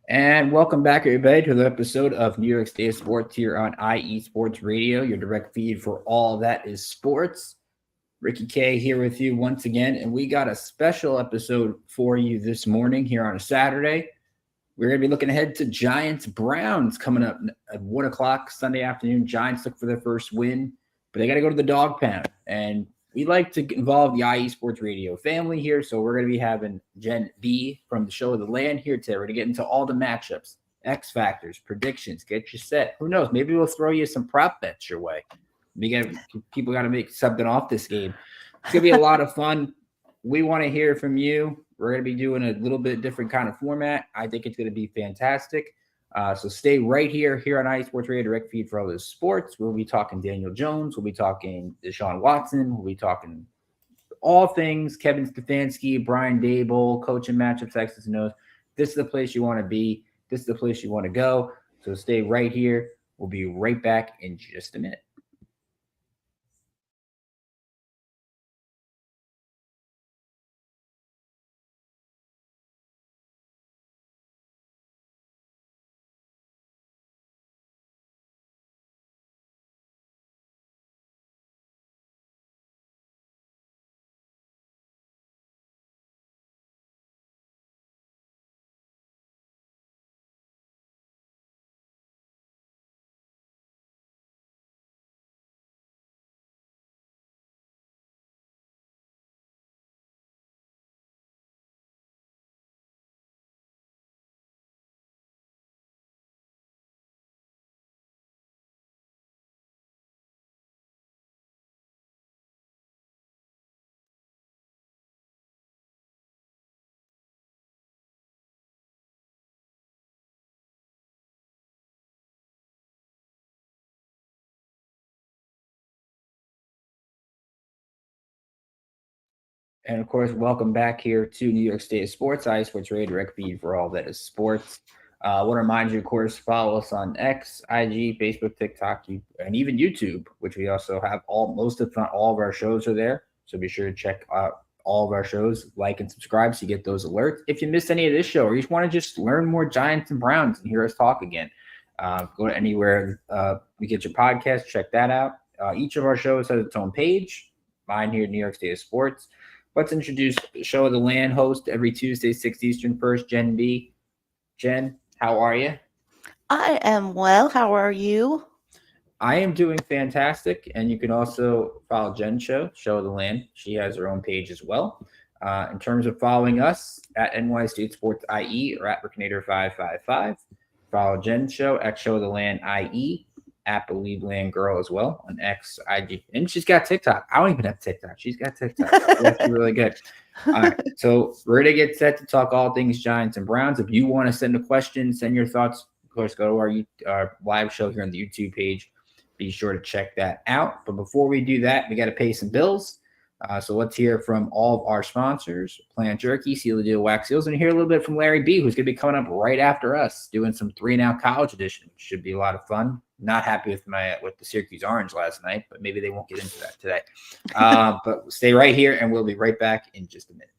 And welcome back, everybody, to the episode of New York State Sports here on IE Sports Radio, your direct feed for all that is sports. Ricky K here with you once again, and we got a special episode for you this morning here on a Saturday. We're going to be looking ahead to Giants Browns coming up at 1 o'clock Sunday afternoon. Giants look for their first win, but they got to go to the dog pound. And we like to involve the IE Sports Radio family here, so we're going to be having Jenn B from the Show of the Land here today. We're going to get into all the matchups, X factors, predictions, get you set. Who knows? Maybe we'll throw you some prop bets your way. People got to make something off this game. It's going to be a lot of fun. We want to hear from you. We're going to be doing a little bit different kind of format. I think it's going to be fantastic. So stay right here on IE Sports Radio, direct feed for all those sports. We'll be talking Daniel Jones. We'll be talking Deshaun Watson. We'll be talking all things Kevin Stefanski, Brian Dable, coaching matchups, X's and O's. This is the place you want to be. This is the place you want to go. So stay right here. We'll be right back in just a minute. And of course, welcome back here to New York State Sports, IE Sports Radio, direct feed for all that is sports. I want to remind you, of course, follow us on X, IG, Facebook, TikTok, and even YouTube, which we also have most, if not all, of our shows are there. So be sure to check out all of our shows, like and subscribe so you get those alerts. If you missed any of this show or you just want to just learn more Giants and Browns and hear us talk again, go to anywhere you get your podcast, check that out. Each of our shows has its own page. Mine here, New York State Sports. Let's introduce Show of the Land host every Tuesday, 6 Eastern, first, Jenn B. Jenn, how are you? I am well. How are you? I am doing fantastic. And you can also follow Jenn's show of the Land. She has her own page as well. In terms of following us, at NY State Sports IE or at Rickinator555. Follow Jenn's show at Show of the Land IE. At Believe Land Girl as well on X, IG, and she's got TikTok. I don't even have TikTok. She's got TikTok. That's really good. All right, so we're gonna get set to talk all things Giants and Browns. If you want to send a question, send your thoughts, of course, go to our live show here on the YouTube page. Be sure to check that out. But before we do that, we got to pay some bills. So let's hear from all of our sponsors: Planet Jerky, Seal the Deal, Wax Seals, and hear a little bit from Larry B, who's going to be coming up right after us, doing some 3 and Out College Edition, which should be a lot of fun. Not happy with the Syracuse Orange last night, but maybe they won't get into that today. But stay right here, and we'll be right back in just a minute.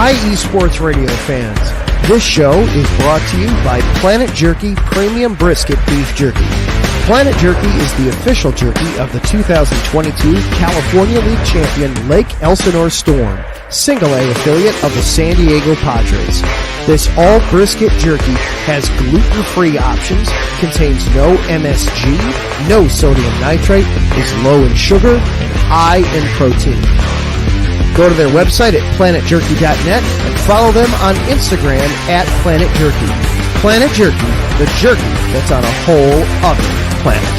IE Sports Radio fans, this show is brought to you by Planet Jerky Premium Brisket Beef Jerky. Planet Jerky is the official jerky of the 2022 California League champion Lake Elsinore Storm, single A affiliate of the San Diego Padres. This all brisket jerky has gluten-free options, contains no MSG, no sodium nitrate, is low in sugar, and high in protein. Go to their website at planetjerky.net and follow them on Instagram at Planet Jerky. Planet Jerky, the jerky that's on a whole other planet.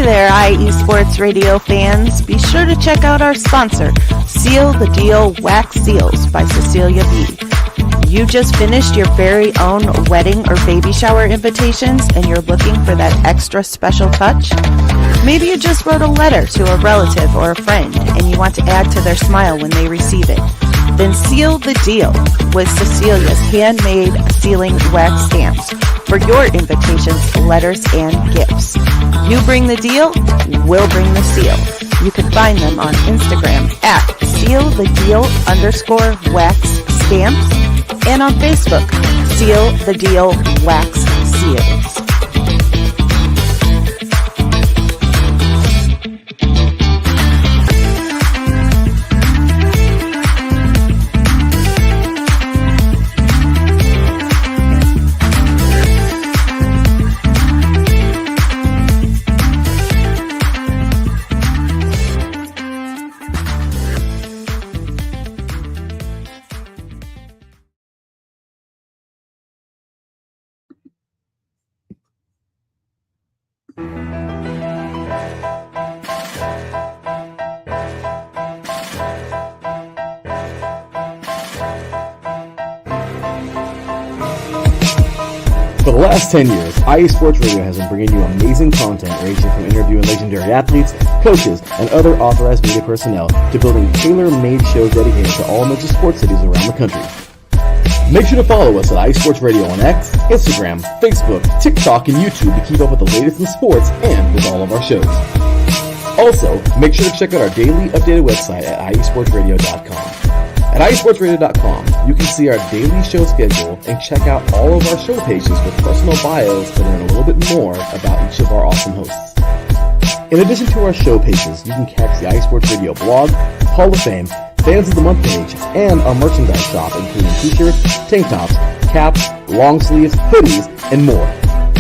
there, IE Sports Radio fans. Be sure to check out our sponsor, Seal the Deal Wax Seals by Cecilia B. You just finished your very own wedding or baby shower invitations and you're looking for that extra special touch? Maybe you just wrote a letter to a relative or a friend and you want to add to their smile when they receive it. Then seal the deal with Cecilia's handmade sealing wax stamps for your invitations, letters, and gifts. You bring the deal, we'll bring the seal. You can find them on Instagram at sealthedeal_wax stamps and on Facebook, Seal the Deal Wax Seals. For the last 10 years, IE Sports Radio has been bringing you amazing content ranging from interviewing legendary athletes, coaches, and other authorized media personnel to building tailor-made shows dedicated to all major sports cities around the country. Make sure to follow us at IE Sports Radio on X, Instagram, Facebook, TikTok, and YouTube to keep up with the latest in sports and with all of our shows. Also, make sure to check out our daily updated website at iesportsradio.com. At iesportsradio.com, you can see our daily show schedule and check out all of our show pages with personal bios to learn a little bit more about each of our awesome hosts. In addition to our show pages, you can catch the iSports Radio blog, Hall of Fame, Fans of the Month page, and our merchandise shop, including t-shirts, tank tops, caps, long sleeves, hoodies, and more.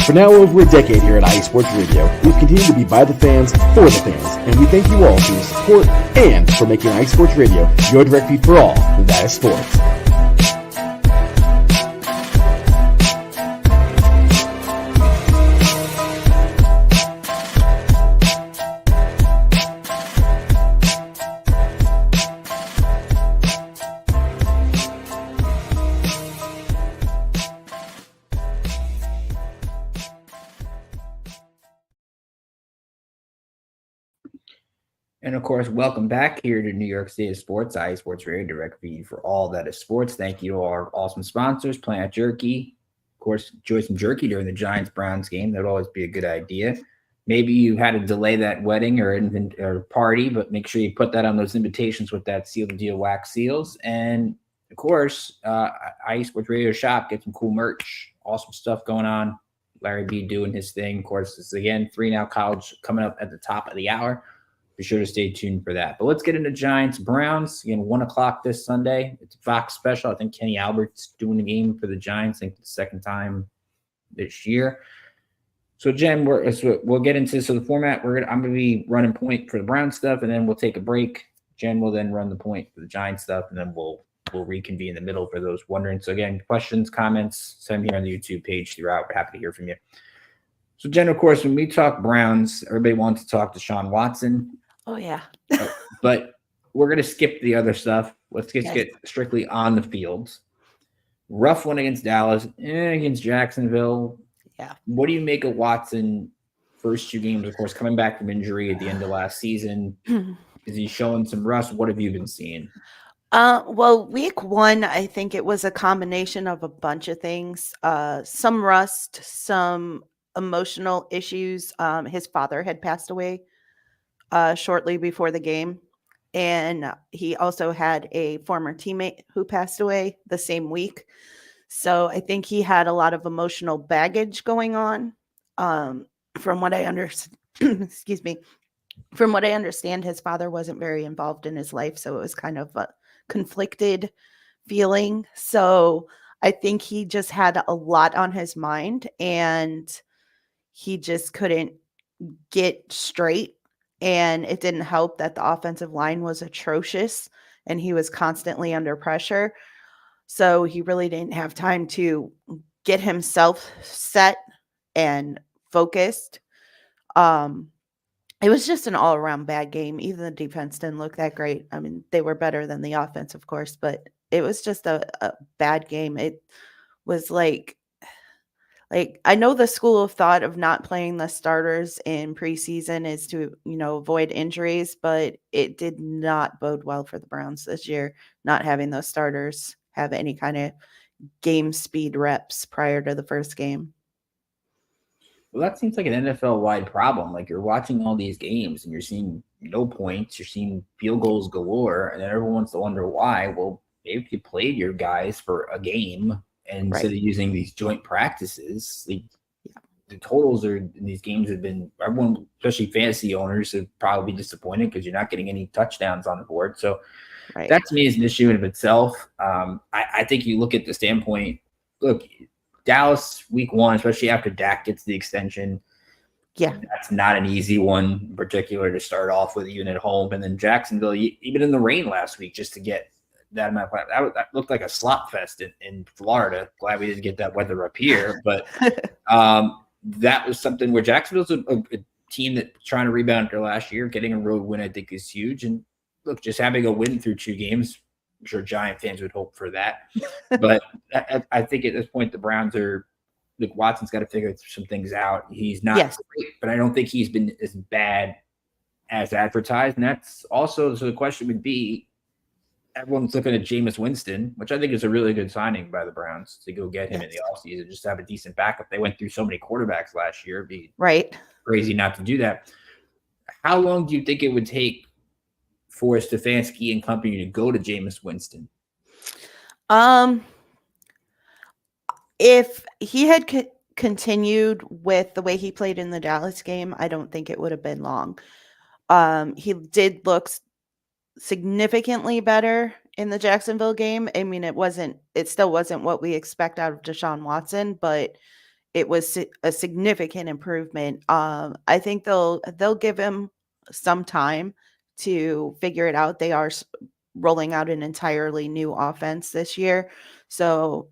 For now over a decade here at IE Sports Radio, we've continued to be by the fans, for the fans, and we thank you all for your support and for making IE Sports Radio your direct feed for all that is sports. And of course, welcome back here to New York State of Sports, IE Sports Radio, direct feed for all that is sports. Thank you to our awesome sponsors, Planet Jerky. Of course, enjoy some jerky during the Giants-Browns game. That would always be a good idea. Maybe you had to delay that wedding or party, but make sure you put that on those invitations with that Seal the Deal wax seals. And of course, IE Sports Radio shop, get some cool merch, awesome stuff going on. Larry B doing his thing. Of course, this is again 3 Now College coming up at the top of the hour. Be sure to stay tuned for that. But let's get into Giants Browns. Again, 1 o'clock this Sunday. It's a Fox special. I think Kenny Albert's doing the game for the Giants. I think the second time this year. So Jen, we'll get into the format. I'm gonna be running point for the Brown stuff, and then we'll take a break. Jen will then run the point for the Giants stuff, and then we'll reconvene in the middle for those wondering. So again, questions, comments, send them here on the YouTube page throughout. We're happy to hear from you. So Jen, of course, when we talk Browns, everybody wants to talk to Deshaun Watson. Oh, yeah. But we're going to skip the other stuff. Let's get strictly on the field. Rough one against Dallas, against Jacksonville. Yeah. What do you make of Watson first 2 games, of course, coming back from injury at the end of last season? Is he showing some rust? What have you been seeing? Well, week 1, I think it was a combination of a bunch of things. Some rust, some emotional issues. His father had passed away shortly before the game. And he also had a former teammate who passed away the same week. So I think he had a lot of emotional baggage going on. From what I understand, excuse me, from what I understand, his father wasn't very involved in his life. So it was kind of a conflicted feeling. So I think he just had a lot on his mind and he just couldn't get straight. And it didn't help that the offensive line was atrocious and he was constantly under pressure. So he really didn't have time to get himself set and focused. It was just an all-around bad game. Even the defense didn't look that great. I mean, they were better than the offense, of course, but it was just a bad game. It was like I know the school of thought of not playing the starters in preseason is to, avoid injuries, but it did not bode well for the Browns this year, not having those starters have any kind of game speed reps prior to the first game. Well, that seems like an NFL-wide problem. Like, you're watching all these games and you're seeing no points, you're seeing field goals galore, and then everyone wants to wonder why. Well, maybe if you played your guys for a game and instead of using these joint practices, the totals in these games have been, everyone, especially fantasy owners, have probably disappointed because you're not getting any touchdowns on the board. So that to me is an issue in of itself. I think you look at the standpoint, look, Dallas week 1, especially after Dak gets the extension. Yeah. That's not an easy one in particular to start off with, even at home. And then Jacksonville, even in the rain last week, just to get that amount of that looked like a slop fest in Florida. Glad we didn't get that weather up here. But that was something where Jacksonville's a team that's trying to rebound after last year. Getting a road win, I think, is huge. And look, just having a win through 2 games, I'm sure Giant fans would hope for that. But I think at this point, the Browns are – look, Watson's got to figure some things out. He's not great, but I don't think he's been as bad as advertised. And that's also – so the question would be, everyone's looking at Jameis Winston, which I think is a really good signing by the Browns to go get him in the offseason, just to have a decent backup. They went through so many quarterbacks last year. It'd be crazy not to do that. How long do you think it would take for Stefanski and company to go to Jameis Winston? If he had continued with the way he played in the Dallas game, I don't think it would have been long. He did look significantly better in the Jacksonville game. I mean, it still wasn't what we expect out of Deshaun Watson, but it was a significant improvement. I think they'll give him some time to figure it out. They are rolling out an entirely new offense this year. So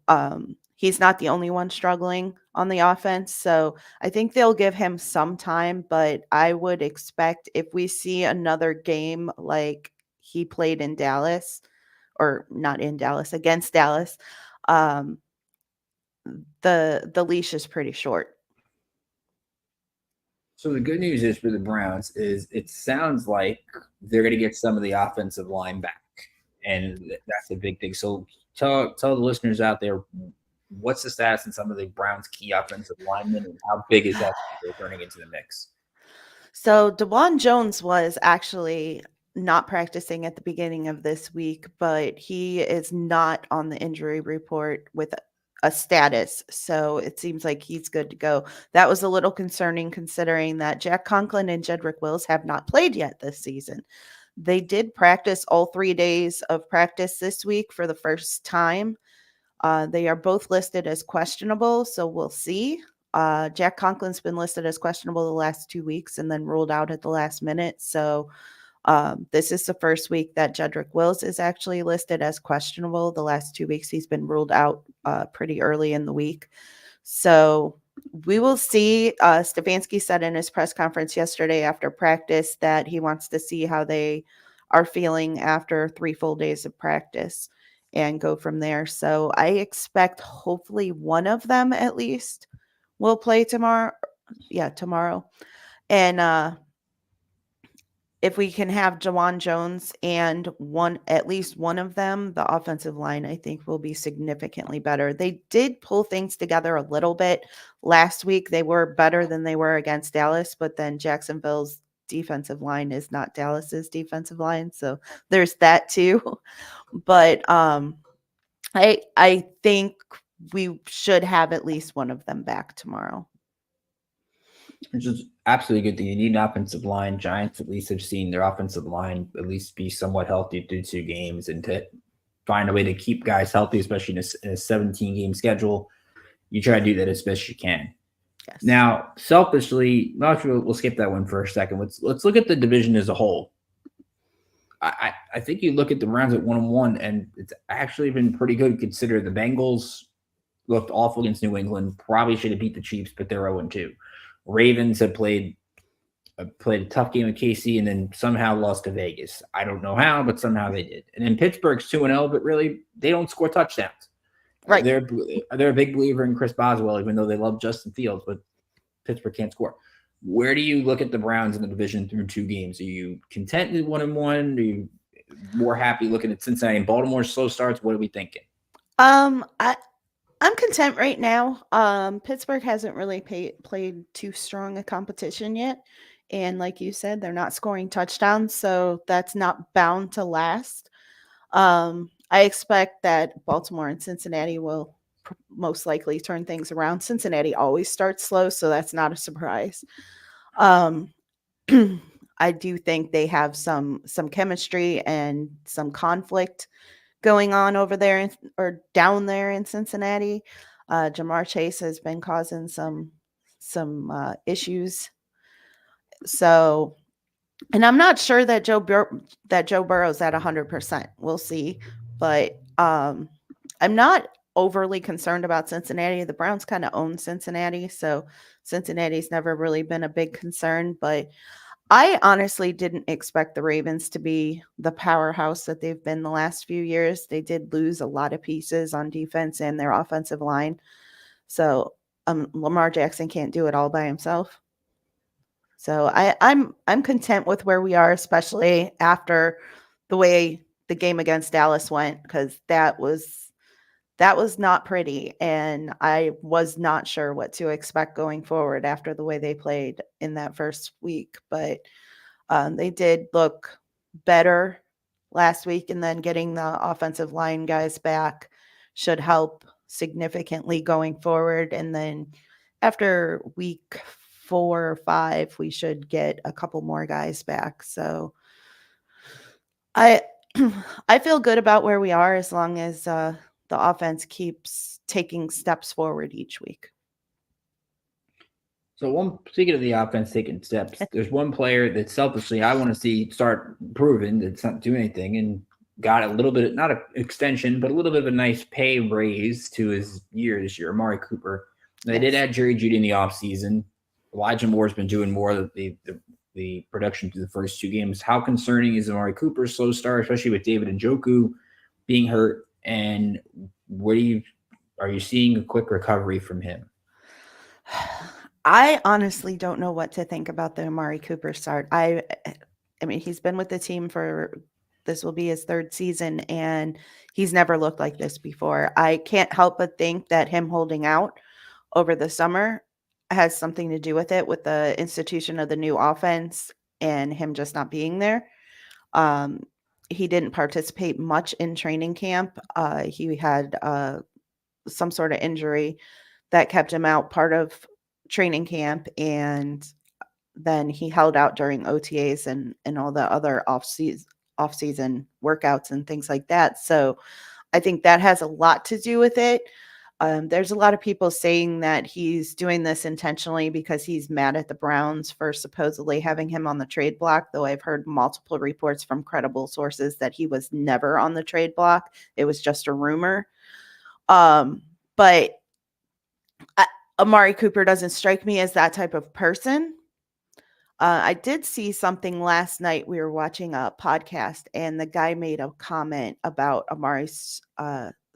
he's not the only one struggling on the offense. So I think they'll give him some time, but I would expect if we see another game like he played in Dallas, or not in Dallas, against Dallas, the leash is pretty short. So the good news is for the Browns is it sounds like they're going to get some of the offensive line back, and that's a big thing. So tell the listeners out there, what's the status in some of the Browns' key offensive linemen, and how big is that turning into the mix? So DeJuan Jones was actually not practicing at the beginning of this week, but he is not on the injury report with a status. So it seems like he's good to go. That was a little concerning considering that Jack Conklin and Jedrick Wills have not played yet this season. They did practice all 3 days of practice this week for the first time. They are both listed as questionable, so we'll see. Jack Conklin's been listed as questionable the last 2 weeks and then ruled out at the last minute. So this is the first week that Jedrick Wills is actually listed as questionable. The last 2 weeks he's been ruled out pretty early in the week. So we will see. Stefanski said in his press conference yesterday after practice that he wants to see how they are feeling after 3 full days of practice and go from there. So I expect hopefully one of them at least will play tomorrow. Yeah, tomorrow. And if we can have DeJuan Jones and at least one of them, the offensive line, I think, will be significantly better. They did pull things together a little bit last week. They were better than they were against Dallas, but then Jacksonville's defensive line is not Dallas's defensive line. So there's that too. But I think we should have at least one of them back tomorrow. Which is absolutely good thing. You need an offensive line. Giants at least have seen their offensive line at least be somewhat healthy through 2 games, and to find a way to keep guys healthy, especially in a 17-game schedule. You try to do that as best you can. Yes. Now, selfishly, we'll skip that one for a second. Let's look at the division as a whole. I think you look at the Browns at 1-1, and it's actually been pretty good considering the Bengals looked awful against New England. Probably should have beat the Chiefs, but they're 0-2. Ravens have played played a tough game with KC, and then somehow lost to Vegas. I don't know how, but somehow they did. And then Pittsburgh's 2-0, but really they don't score touchdowns. Right. They're a big believer in Chris Boswell, even though they love Justin Fields, but Pittsburgh can't score. Where do you look at the Browns in the division through 2 games? Are you content with 1-1? Are you more happy looking at Cincinnati and Baltimore slow starts? What are we thinking? I'm content right now. Pittsburgh hasn't really played too strong a competition yet. And like you said, they're not scoring touchdowns, so that's not bound to last. I expect that Baltimore and Cincinnati will most likely turn things around. Cincinnati always starts slow, so that's not a surprise. I do think they have some chemistry and some conflict going on over there or down there in Cincinnati. Jamar Chase has been causing some issues. So, and I'm not sure that Joe Burrow's at 100%. We'll see, but I'm not overly concerned about Cincinnati. The Browns kind of own Cincinnati, so Cincinnati's never really been a big concern, but I honestly didn't expect the Ravens to be the powerhouse that they've been the last few years. They did lose a lot of pieces on defense and their offensive line. So Lamar Jackson can't do it all by himself. So I'm content with where we are, especially after the way the game against Dallas went, because that was not pretty, and I was not sure what to expect going forward after the way they played in that first week. But they did look better last week, and then getting the offensive line guys back should help significantly going forward. And then after week 4 or 5, we should get a couple more guys back. So I feel good about where we are as long as the offense keeps taking steps forward each week. So speaking of the offense taking steps, there's one player that selfishly I want to see start proving that it's not doing anything, and got a little bit, not an extension, but a little bit of a nice pay raise to his year this year, Amari Cooper. They did add Jerry Jeudy in the offseason. Elijah Moore's been doing more of the production through the first 2 games. How concerning is Amari Cooper's slow start, especially with David Njoku being hurt? And are you seeing a quick recovery from him? I honestly don't know what to think about the Amari Cooper start. I mean, he's been with the team this will be his 3rd season, and he's never looked like this before. I can't help but think that him holding out over the summer has something to do with it, with the institution of the new offense and him just not being there. He didn't participate much in training camp. He had some sort of injury that kept him out part of training camp, and then he held out during OTAs and all the other off-season workouts and things like that. So I think that has a lot to do with it. There's a lot of people saying that he's doing this intentionally because he's mad at the Browns for supposedly having him on the trade block, though I've heard multiple reports from credible sources that he was never on the trade block. It was just a rumor. But Amari Cooper doesn't strike me as that type of person. I did see something last night. We were watching a podcast, and the guy made a comment about Amari's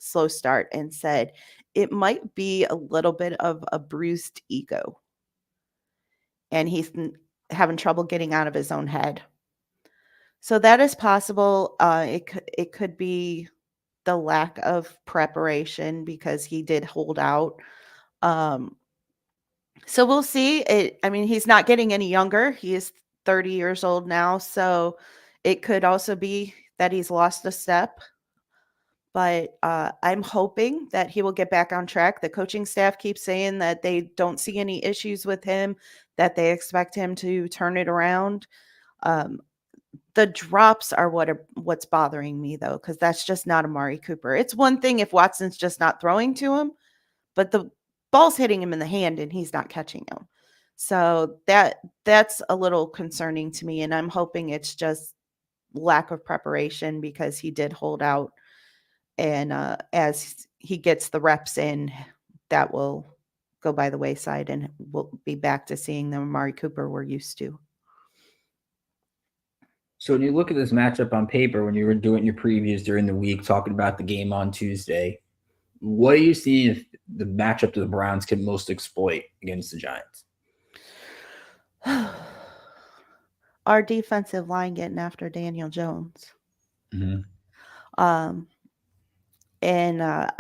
slow start and said it might be a little bit of a bruised ego, and he's having trouble getting out of his own head. So that is possible. It could be the lack of preparation because he did hold out. So we'll see. I mean, he's not getting any younger. He is 30 years old now, so it could also be that he's lost a step. But I'm hoping that he will get back on track. The coaching staff keeps saying that they don't see any issues with him, that they expect him to turn it around. The drops are what's bothering me, though, because that's just not Amari Cooper. It's one thing if Watson's just not throwing to him, but the ball's hitting him in the hand and he's not catching him. So that's a little concerning to me, and I'm hoping it's just lack of preparation because he did hold out. And as he gets the reps in, that will go by the wayside, and we'll be back to seeing the Amari Cooper we're used to. So when you look at this matchup on paper, when you were doing your previews during the week, talking about the game on Tuesday, what do you see if the matchup that the Browns can most exploit against the Giants? Our defensive line getting after Daniel Jones. Um, and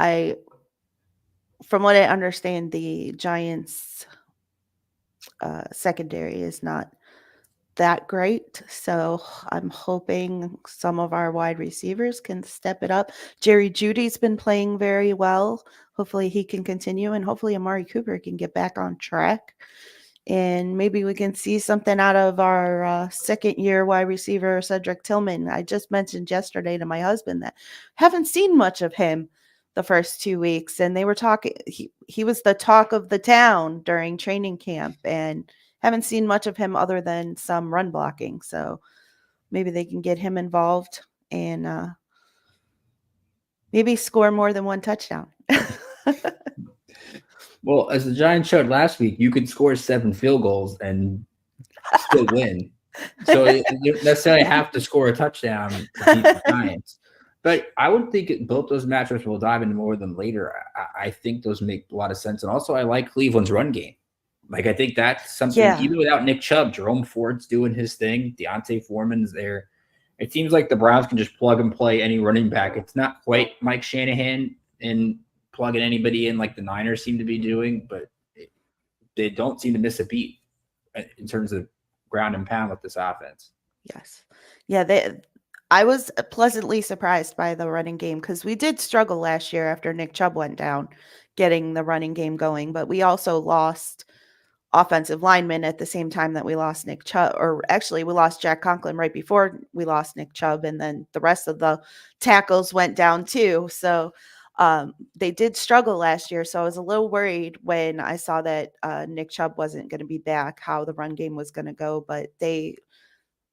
from what I understand, the Giants' secondary is not that great. So I'm hoping some of our wide receivers can step it up. Jerry Jeudy's been playing very well. Hopefully he can continue, and hopefully Amari Cooper can get back on track. And maybe we can see something out of our second-year wide receiver, Cedric Tillman. I just mentioned yesterday to my husband that haven't seen much of him the first 2 weeks, and they were talking. He was the talk of the town during training camp, and haven't seen much of him other than some run blocking. So maybe they can get him involved and maybe score more than one touchdown. Well, as the Giants showed last week, you could score 7 field goals and still win. So you don't necessarily have to score a touchdown to beat the Giants. But I would think both those matchups, we'll dive into more of them later. I think those make a lot of sense. And also, I like Cleveland's run game. Like, I think that's something, even without Nick Chubb, Jerome Ford's doing his thing. Deontay Foreman's there. It seems like the Browns can just plug and play any running back. It's not quite Mike Shanahan and plugging anybody in like the Niners seem to be doing, but they don't seem to miss a beat in terms of ground and pound with this offense. Yes. Yeah, I was pleasantly surprised by the running game because we did struggle last year after Nick Chubb went down getting the running game going, but we also lost offensive linemen at the same time that we lost Nick Chubb, or actually we lost Jack Conklin right before we lost Nick Chubb, and then the rest of the tackles went down too. So they did struggle last year. So I was a little worried when I saw that Nick Chubb wasn't going to be back, how the run game was going to go, but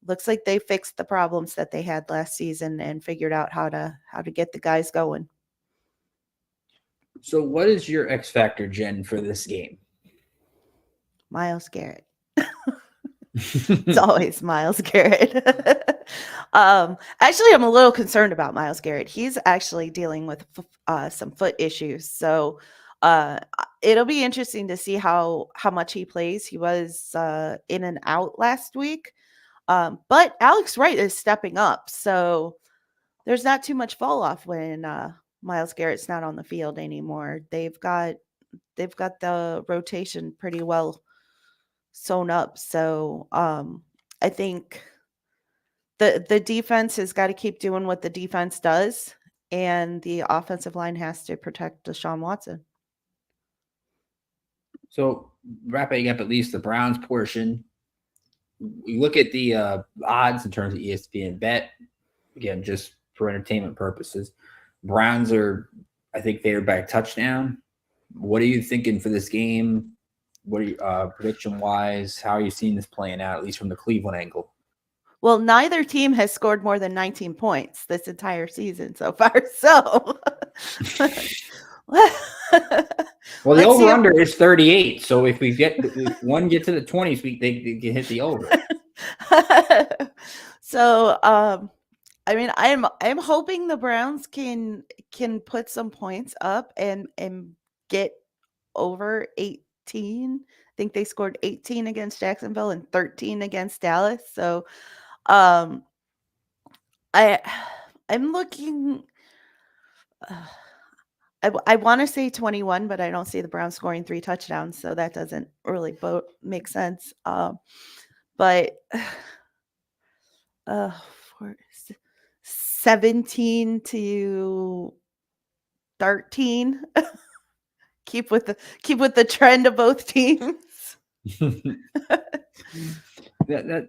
looks like they fixed the problems that they had last season and figured out how to get the guys going. So what is your X factor, Jen, for this game? Myles Garrett. It's always Myles Garrett. Actually, I'm a little concerned about Myles Garrett. He's actually dealing with some foot issues. So it'll be interesting to see how much he plays. He was in and out last week. But Alex Wright is stepping up. So there's not too much fall off when Myles Garrett's not on the field anymore. They've got the rotation pretty well sewn up. So I think the defense has got to keep doing what the defense does, and the offensive line has to protect Deshaun Watson. So wrapping up at least the Browns portion, we look at the odds in terms of ESPN bet, again, just for entertainment purposes. Browns are, I think, favored by a touchdown. What are you thinking for this game? What are you prediction-wise? How are you seeing this playing out, at least from the Cleveland angle? Well, neither team has scored more than 19 points this entire season so far. So, well, the over-under is 38. So if one get to the 20s, they can hit the over. So, I mean, I'm hoping the Browns can put some points up and get over 18. I think they scored 18 against Jacksonville and 13 against Dallas. So I'm looking I want to say 21, but I don't see the Browns scoring 3 touchdowns, so that doesn't really make sense. But 17-13. Keep with the trend of both teams. that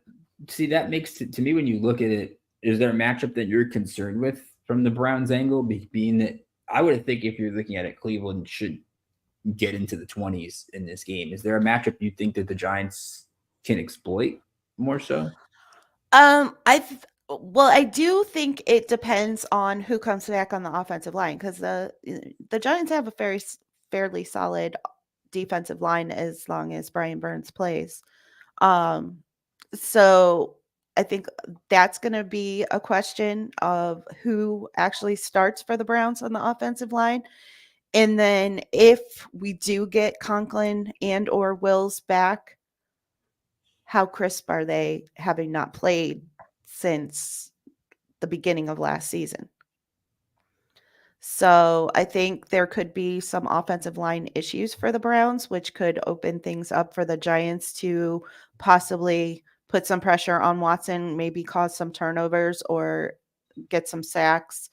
makes to me, when you look at it, is there a matchup that you're concerned with from the Browns angle, being that I would think if you're looking at it, Cleveland should get into the 20s in this game. Is there a matchup you think that the Giants can exploit more so? I do think it depends on who comes back on the offensive line, because the Giants have a fairly solid defensive line as long as Brian Burns plays. So I think that's going to be a question of who actually starts for the Browns on the offensive line. And then if we do get Conklin and or Wills back, how crisp are they, having not played since the beginning of last season? So I think there could be some offensive line issues for the Browns, which could open things up for the Giants to possibly put some pressure on Watson, maybe cause some turnovers or get some sacks.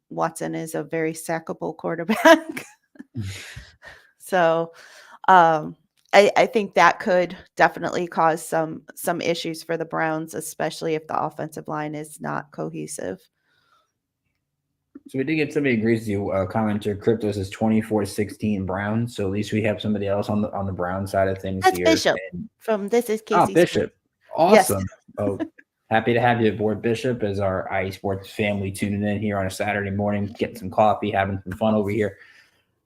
Watson is a very sackable quarterback. So I think that could definitely cause some issues for the Browns, especially if the offensive line is not cohesive. So we did get somebody who agrees with you. Commenter Cryptos is 24-16 Browns. So at least we have somebody else on the Brown side of things That's here. Bishop And, from This Is oh, Casey. Bishop. Yes. Awesome. Oh, happy to have you aboard, Bishop, as our IE Sports family tuning in here on a Saturday morning, getting some coffee, having some fun over here.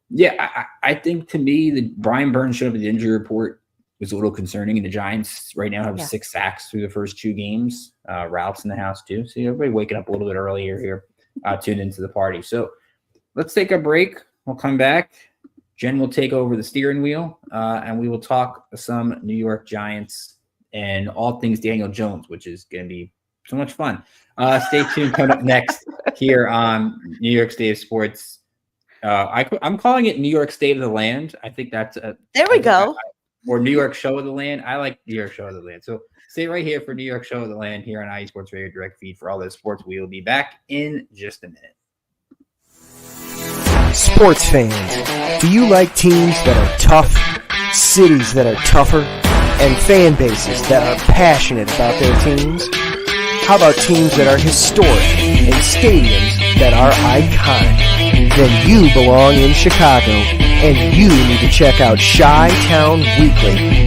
Yeah, I think to me, the Brian Burns showed up at the injury report was a little concerning. And the Giants right now have 6 sacks through the first 2 games. Ralph's in the house too. So everybody waking up a little bit earlier here. Tuned into the party. So let's take a break. We'll come back. Jen will take over the steering wheel, and we will talk some New York Giants and all things Daniel Jones, which is going to be so much fun. Stay tuned. Coming up next here on New York State of Sports. I'm calling it New York State of the Land. I think that's there we go. Or New York Show of the Land. I like New York Show of the Land. So stay right here for New York Show of the Land here on IE Sports Radio Direct Feed for all those sports. We will be back in just a minute. Sports fans, do you like teams that are tough, cities that are tougher, and fan bases that are passionate about their teams? How about teams that are historic and stadiums that are iconic? Then you belong in Chicago, and you need to check out Chi-Town Weekly.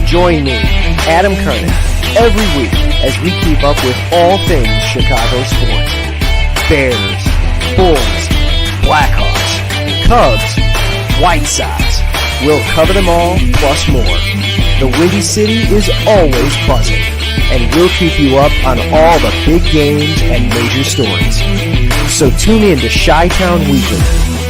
Join me, Adam Kernan, every week as we keep up with all things Chicago sports. Bears, Bulls, Blackhawks, Cubs, White Sox. We'll cover them all, plus more. The Windy City is always buzzing, and we'll keep you up on all the big games and major stories. So tune in to Chi-Town Weekly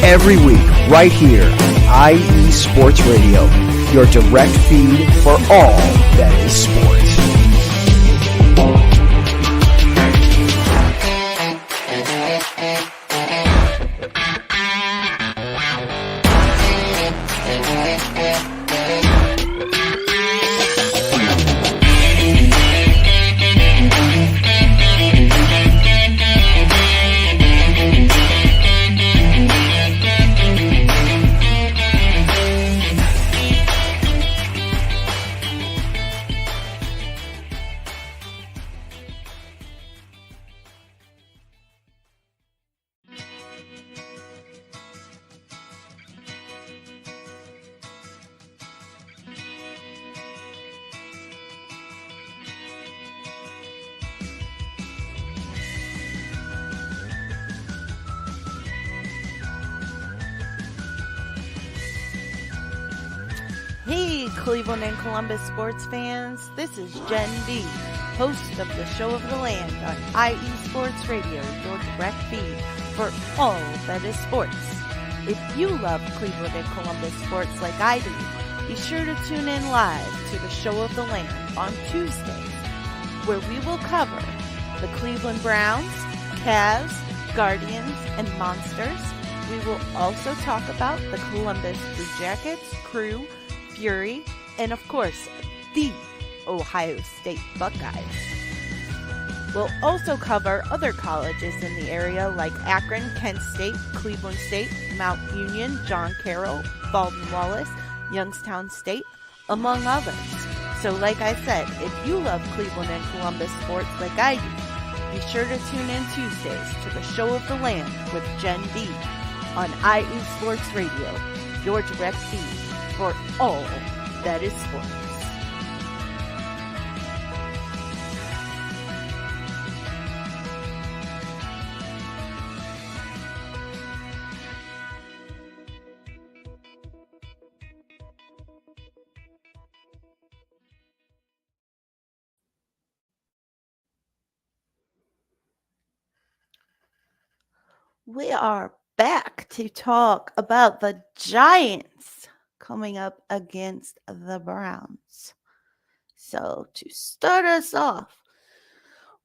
every week right here on IE Sports Radio, your direct feed for all that is sports. Hey, Cleveland and Columbus sports fans. This is Jenn D, host of the Show of the Land on IE Sports Radio, your direct feed for all that is sports. If you love Cleveland and Columbus sports like I do, be sure to tune in live to the Show of the Land on Tuesdays, where we will cover the Cleveland Browns, Cavs, Guardians, and Monsters. We will also talk about the Columbus Blue Jackets, Crew, Fury, and of course, the Ohio State Buckeyes. We'll also cover other colleges in the area like Akron, Kent State, Cleveland State, Mount Union, John Carroll, Baldwin Wallace, Youngstown State, among others. So like I said, if you love Cleveland and Columbus sports like I do, be sure to tune in Tuesdays to the Show of the Land with Jenn D on IE Sports Radio, your direct feed for all that is sports. We are back to talk about the Giants coming up against the Browns. So to start us off,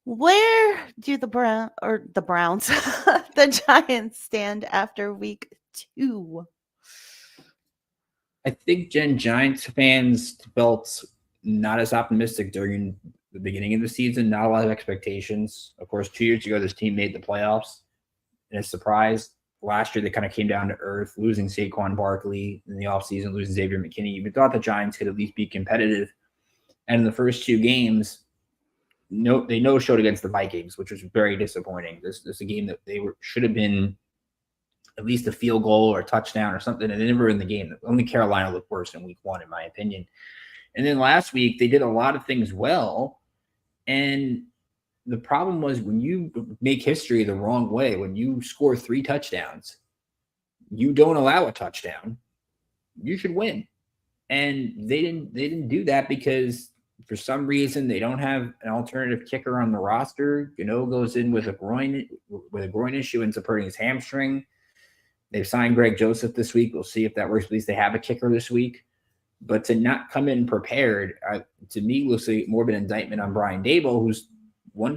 where do the Browns, the Giants stand after week 2? I think, Jen, Giants fans felt not as optimistic during the beginning of the season, not a lot of expectations. Of course, 2 years ago, this team made the playoffs in a surprise. Last year, they kind of came down to earth, losing Saquon Barkley in the offseason, losing Xavier McKinney. You thought the Giants could at least be competitive. And in the first 2 games, they no-showed against the Vikings, which was very disappointing. This is a game that should have been at least a field goal or a touchdown or something, and they never were in the game. Only Carolina looked worse in week 1, in my opinion. And then last week, they did a lot of things well, and the problem was when you make history the wrong way, when you score 3 touchdowns, you don't allow a touchdown, you should win. And they didn't do that because for some reason they don't have an alternative kicker on the roster. Goes in with a groin issue, ends up hurting his hamstring. They've signed Greg Joseph this week. We'll see if that works. At least they have a kicker this week. But to not come in prepared, to me, looks like more of an indictment on Brian Daboll, who's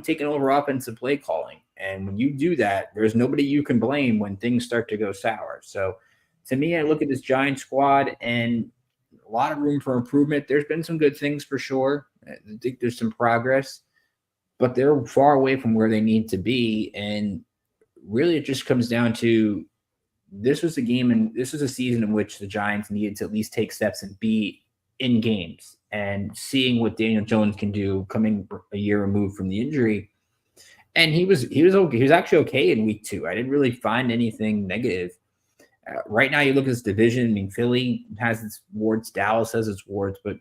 taking over offensive play calling. And when you do that, there's nobody you can blame when things start to go sour. So to me, I look at this Giant squad and a lot of room for improvement. There's been some good things for sure. I think there's some progress, but they're far away from where they need to be. And really, it just comes down to this was a season in which the Giants needed to at least take steps and be in games, and seeing what Daniel Jones can do coming a year removed from the injury. And he was okay. He was actually okay in week 2. I didn't really find anything negative. Right now, you look at this division. I mean, Philly has its warts, Dallas has its warts, but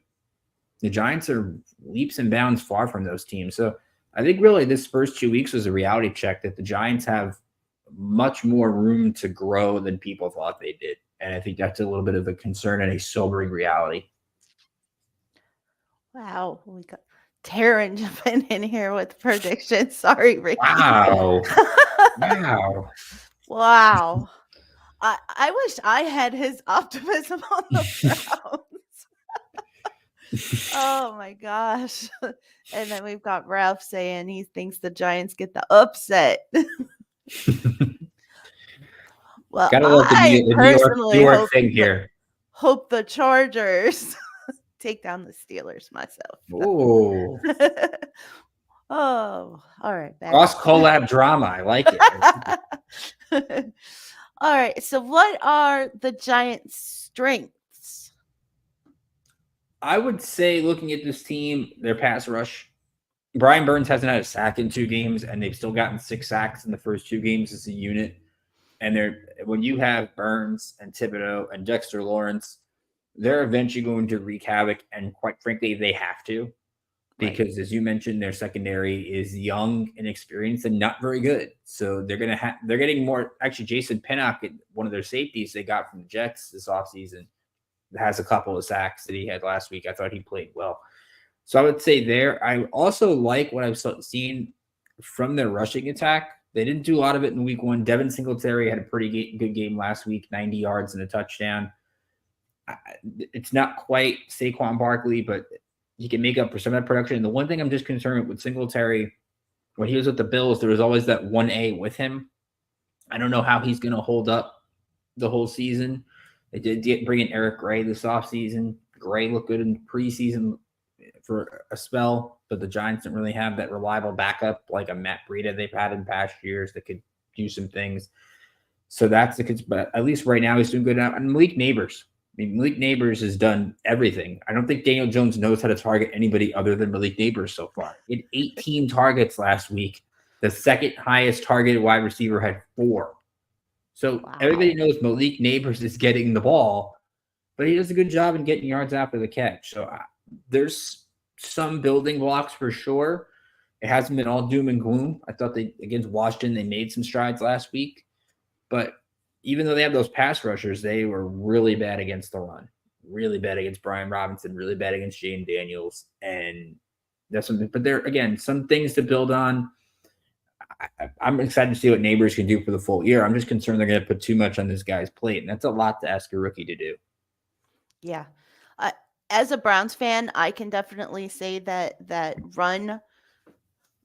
the Giants are leaps and bounds far from those teams. So I think really this first 2 weeks was a reality check that the Giants have much more room to grow than people thought they did. And I think that's a little bit of a concern and a sobering reality. Wow, we got Taryn jumping in here with predictions. Sorry, Ricky. Wow. Wow. Wow. I wish I had his optimism on the Browns. Oh my gosh. And then we've got Ralph saying he thinks the Giants get the upset. Well, gotta love the New York thing here. Hope the Chargers take down the Steelers myself. Oh. Oh, all right. Cross collab drama. I like it. All right. So what are the Giants' strengths? I would say, looking at this team, their pass rush. Brian Burns hasn't had a sack in 2 games, and they've still gotten 6 sacks in the first 2 games as a unit. And when you have Burns and Thibodeau and Dexter Lawrence, they're eventually going to wreak havoc, and quite frankly, they have to. Because, as you mentioned, their secondary is young, inexperienced, and not very good. So they're getting more. Actually, Jason Pinnock, one of their safeties they got from the Jets this offseason, has a couple of sacks that he had last week. I thought he played well. So I would say there. I also like what I've seen from their rushing attack. They didn't do a lot of it in week 1. Devin Singletary had a pretty good game last week, 90 yards and a touchdown. It's not quite Saquon Barkley, but he can make up for some of that production. And the one thing I'm just concerned with Singletary, when he was with the Bills, there was always that 1A with him. I don't know how he's going to hold up the whole season. They did bring in Eric Gray this offseason. Gray looked good in preseason for a spell, but the Giants didn't really have that reliable backup like a Matt Breida they've had in past years that could do some things. So that's the kids, but at least right now he's doing good now. And Malik Neighbors. I mean, Malik Neighbors has done everything. I don't think Daniel Jones knows how to target anybody other than Malik Neighbors so far. He had 18 targets last week. The second highest targeted wide receiver had 4. So Everybody knows Malik Neighbors is getting the ball, but he does a good job in getting yards after the catch. So there's some building blocks for sure. It hasn't been all doom and gloom. I thought against Washington, they made some strides last week, but even though they have those pass rushers, they were really bad against the run, really bad against Brian Robinson, really bad against Jane Daniels. And that's something, but there, again, some things to build on. I'm excited to see what Neighbors can do for the full year. I'm just concerned they're going to put too much on this guy's plate, and that's a lot to ask a rookie to do. Yeah. As a Browns fan, I can definitely say that run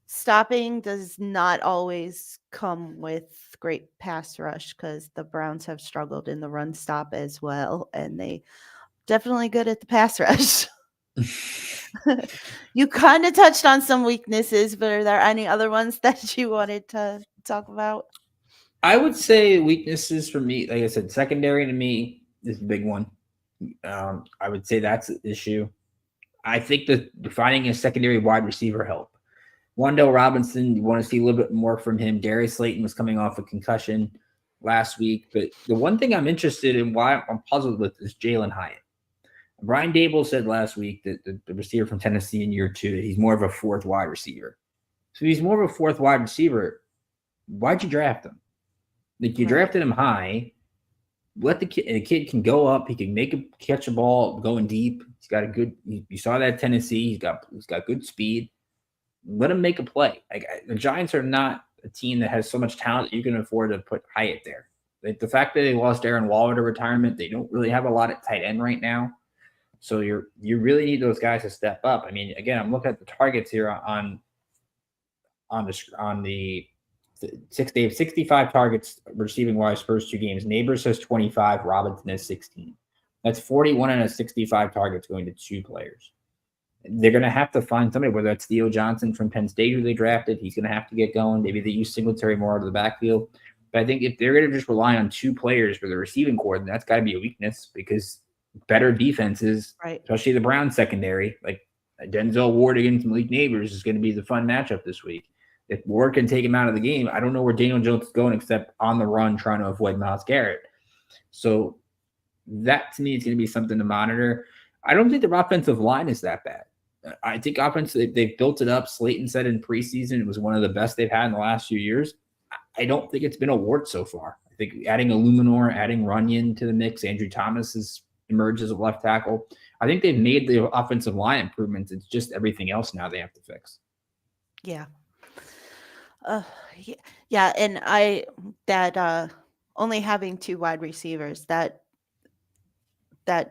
stopping does not always come with great pass rush, because the Browns have struggled in the run stop as well, and they definitely good at the pass rush. You kind of touched on some weaknesses, but are there any other ones that you wanted to talk about? I would say weaknesses for me, like I said, secondary to me is a big one. I would say that's an issue. I think that finding a secondary wide receiver help. Wandale Robinson, you want to see a little bit more from him. Darius Slayton was coming off a concussion last week. But the one thing I'm interested in, why I'm puzzled with, is Jalen Hyatt. Brian Dable said last week that the receiver from Tennessee in year 2, that he's more of a fourth wide receiver. So if he's more of a fourth wide receiver, why'd you draft him? Like, you drafted him high. Let the kid can go up. He can catch a ball going deep. He's got a good. You saw that at Tennessee. He's got good speed. Let him make a play. Like, the Giants are not a team that has so much talent that you can afford to put Hyatt there. Like, the fact that they lost Darren Waller to retirement, they don't really have a lot at tight end right now. So you really need those guys to step up. I mean, again, I'm looking at the targets here on the 65 targets receiving wise first 2 games. Neighbors has 25, Robinson has 16. That's 41 and 65 targets going to 2 players. They're going to have to find somebody, whether that's Theo Johnson from Penn State, who they drafted. He's going to have to get going. Maybe they use Singletary more out of the backfield. But I think if they're going to just rely on 2 players for the receiving core, then that's got to be a weakness, because better defenses, right, especially the Browns secondary, like Denzel Ward against Malik Neighbors, is going to be the fun matchup this week. If Ward can take him out of the game, I don't know where Daniel Jones is going except on the run, trying to avoid Myles Garrett. So that, to me, is going to be something to monitor. I don't think the offensive line is that bad. I think they've built it up. Slayton said in preseason it was one of the best they've had in the last few years. I don't think it's been a wart so far. I think adding Illuminor, adding Runyon to the mix, Andrew Thomas has emerged as a left tackle. I think they've made the offensive line improvements. It's just everything else now they have to fix. Yeah. Yeah, and only having 2 wide receivers, that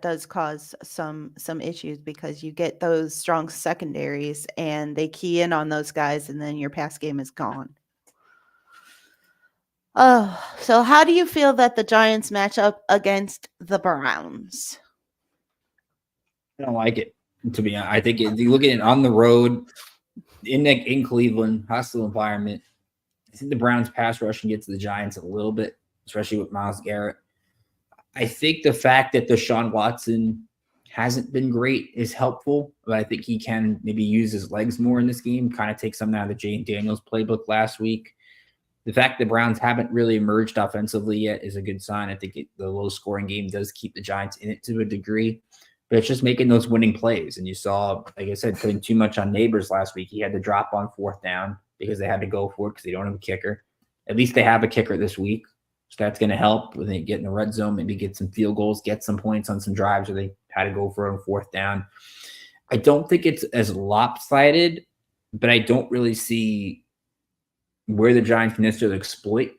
does cause some issues, because you get those strong secondaries and they key in on those guys, and then your pass game is gone. So how do you feel that the Giants match up against the Browns? I don't like it, to be honest. I think if you look at it on the road, in Cleveland, hostile environment, I think the Browns pass rush can get to the Giants a little bit, especially with Myles Garrett. I think the fact that Deshaun Watson hasn't been great is helpful, but I think he can maybe use his legs more in this game, kind of take something out of the Jane Daniels playbook last week. The fact that Browns haven't really emerged offensively yet is a good sign. I think the low-scoring game does keep the Giants in it to a degree, but it's just making those winning plays. And you saw, like I said, putting too much on Neighbors last week. He had to drop on 4th down because they had to go for it because they don't have a kicker. At least they have a kicker this week. So that's going to help when they get in the red zone, maybe get some field goals, get some points on some drives where they had to go for it on 4th down. I don't think it's as lopsided, but I don't really see where the Giants can necessarily exploit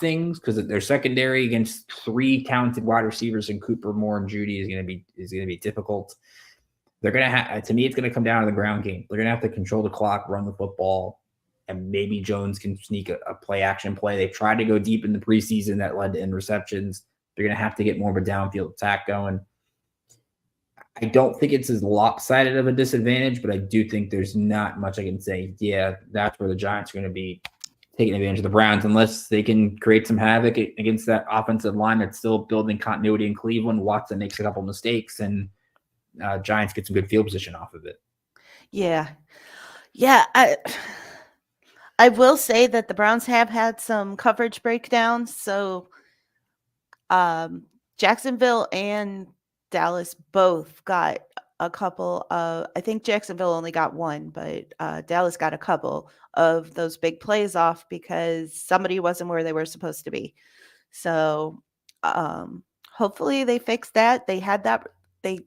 things, because their secondary against 3 talented wide receivers in Cooper, Moore, and Judy is going to be difficult. They're going to have, to me, it's going to come down to the ground game. They're going to have to control the clock, run the football, and maybe Jones can sneak a play action play. They tried to go deep in the preseason that led to interceptions. They're going to have to get more of a downfield attack going. I don't think it's as lopsided of a disadvantage, but I do think there's not much I can say, yeah, that's where the Giants are going to be taking advantage of the Browns, unless they can create some havoc against that offensive line that's still building continuity in Cleveland. Watson makes a couple mistakes, and Giants get some good field position off of it. Yeah. I will say that the Browns have had some coverage breakdowns. So Jacksonville and Dallas both got a couple of, I think Jacksonville only got one, but Dallas got a couple of those big plays off because somebody wasn't where they were supposed to be. So hopefully they fixed that. They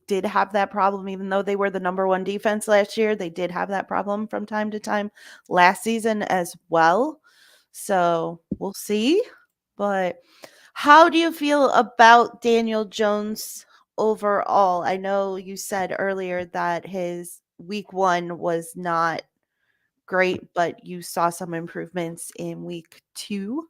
did have that problem, even though they were the number 1 defense last year. They did have that problem from time to time last season as well. So we'll see. But how do you feel about Daniel Jones overall? I know you said earlier that his week 1 was not great, but you saw some improvements in week 2.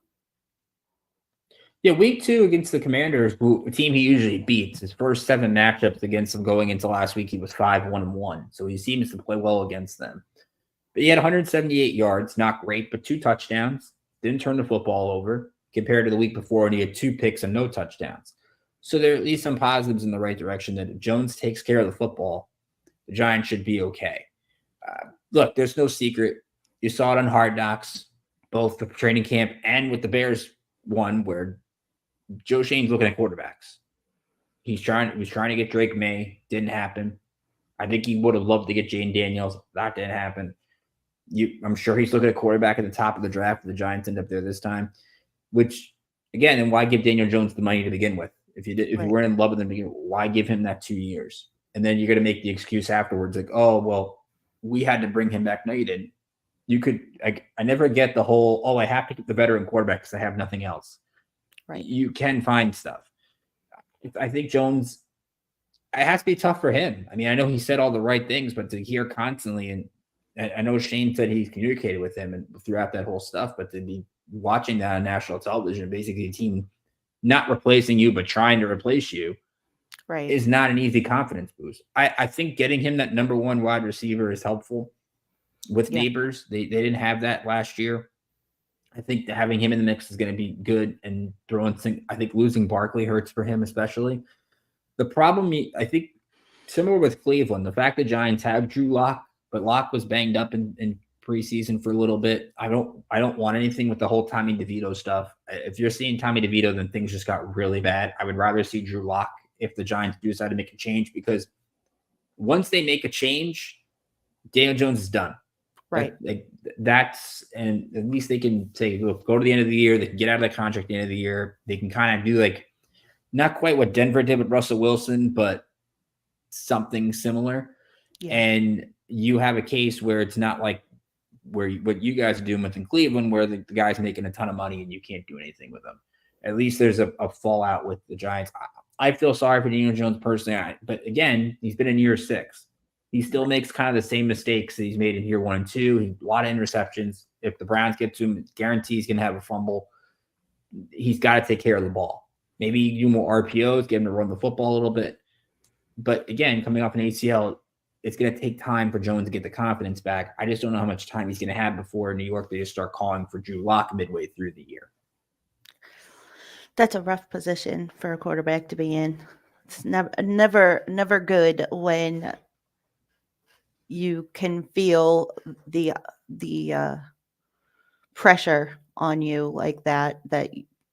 Yeah, week 2 against the Commanders, a team he usually beats. His first 7 matchups against them going into last week, he was 5-1-1. So he seems to play well against them. But he had 178 yards, not great, but 2 touchdowns. Didn't turn the football over compared to the week before, and he had 2 picks and no touchdowns. So there are at least some positives in the right direction that if Jones takes care of the football, the Giants should be okay. Look, there's no secret. You saw it on Hard Knocks, both the training camp and with the Bears one, where Joe Shane's looking at quarterbacks. He was trying to get Drake May. Didn't happen. I think he would have loved to get Jane Daniels. That didn't happen. I'm sure he's looking at quarterback at the top of the draft. The Giants end up there this time, which again, and why give Daniel Jones the money to begin with? If you weren't in love with him, why give him that 2 years? And then you're going to make the excuse afterwards, like, oh, well, we had to bring him back. No, you didn't. You could. I never get the whole, oh, I have to get the veteran quarterback because I have nothing else. Right. You can find stuff. I think Jones, it has to be tough for him. I mean, I know he said all the right things, but to hear constantly, and I know Shane said he's communicated with him and throughout that whole stuff, but to be watching that on national television, basically a team not replacing you, but trying to replace you, right, is not an easy confidence boost. I think getting him that number 1 wide receiver is helpful with Neighbors. They didn't have that last year. I think that having him in the mix is going to be good, and I think losing Barkley hurts for him, especially. The problem, I think, similar with Cleveland, the fact the Giants have Drew Lock, but Lock was banged up in preseason for a little bit. I don't want anything with the whole Tommy DeVito stuff. If you're seeing Tommy DeVito, then things just got really bad. I would rather see Drew Lock if the Giants do decide to make a change, because once they make a change, Daniel Jones is done. Right. That's, and at least they can say, look, go to the end of the year. They can get out of that contract at the end of the year. They can kind of do not quite what Denver did with Russell Wilson, but something similar. Yeah. And you have a case where it's not like what you guys are doing within Cleveland, where the guy's making a ton of money and you can't do anything with them. At least there's a fallout with the Giants. I feel sorry for Daniel Jones personally, but again, he's been in year 6. He still makes kind of the same mistakes that he's made in year 1 and 2. A lot of interceptions. If the Browns get to him, guarantees he's going to have a fumble. He's got to take care of the ball. Maybe you do more RPOs, get him to run the football a little bit. But again, coming off an ACL, it's going to take time for Jones to get the confidence back. I just don't know how much time he's going to have before New York they just start calling for Drew Lock midway through the year. That's a rough position for a quarterback to be in. It's never good when you can feel the pressure on you like that